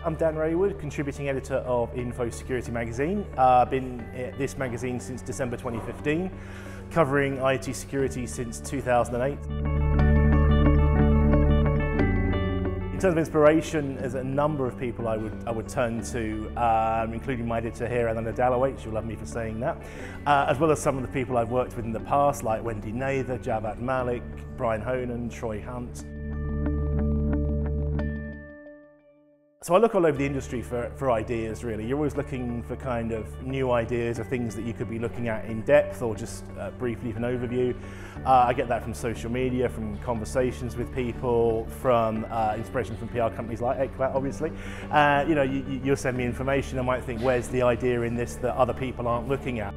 I'm Dan Raywood, contributing editor of Infosecurity Magazine. I've been at this magazine since December 2015, covering IT security since 2008. In terms of inspiration, there's a number of people I would turn to, including my editor here, Eleanor Dalloway. She'll love me for saying that, as well as some of the people I've worked with in the past, like Wendy Nather, Javad Malik, Brian Honan, Troy Hunt. So I look all over the industry for ideas, really. You're always looking for kind of new ideas or things that you could be looking at in depth or just briefly for an overview. I get that from social media, from conversations with people, from inspiration from PR companies like éclat, obviously. You know, you'll send me information, I might think, where's the idea in this that other people aren't looking at?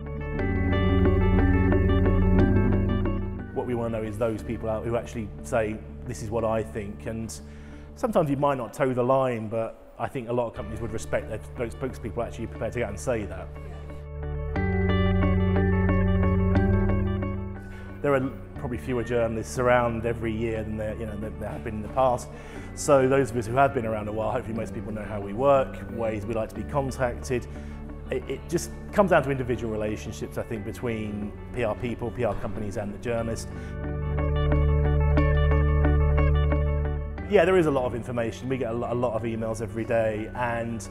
What we want to know is those people out who actually say, this is what I think. And sometimes you might not toe the line, but I think a lot of companies would respect their spokespeople actually prepared to go out and say that. There are probably fewer journalists around every year than there have been in the past. So those of us who have been around a while, hopefully most people know how we work, ways we like to be contacted. It just comes down to individual relationships, I think, between PR people, PR companies and the journalist. Yeah, there is a lot of information. We get a lot of emails every day, and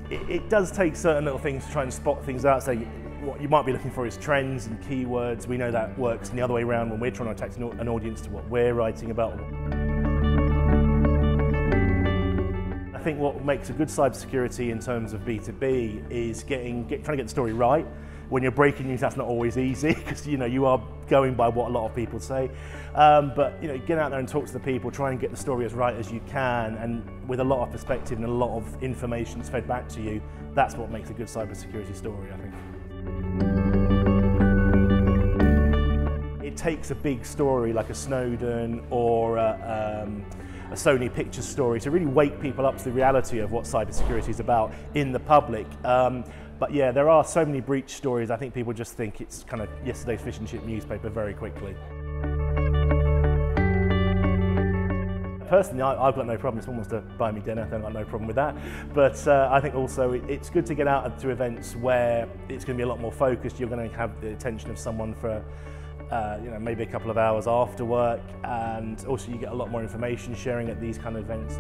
it does take certain little things to try and spot things out. So what you might be looking for is trends and keywords. We know that works in the other way around when we're trying to attract an audience to what we're writing about. I think what makes a good cybersecurity in terms of B2B is trying to get the story right. When you're breaking news, that's not always easy because you are going by what a lot of people say. But get out there and talk to the people, try and get the story as right as you can, and with a lot of perspective and a lot of information fed back to you. That's what makes a good cybersecurity story, I think. It takes a big story like a Snowden or a Sony Pictures story to really wake people up to the reality of what cybersecurity is about in the public. But yeah, there are so many breach stories, I think people just think it's kind of yesterday's fish and chip newspaper very quickly. Personally, I've got no problem. If someone wants to buy me dinner, then I've got no problem with that. But I think also it's good to get out to events where it's going to be a lot more focused. You're going to have the attention of someone for maybe a couple of hours after work, and also you get a lot more information sharing at these kind of events.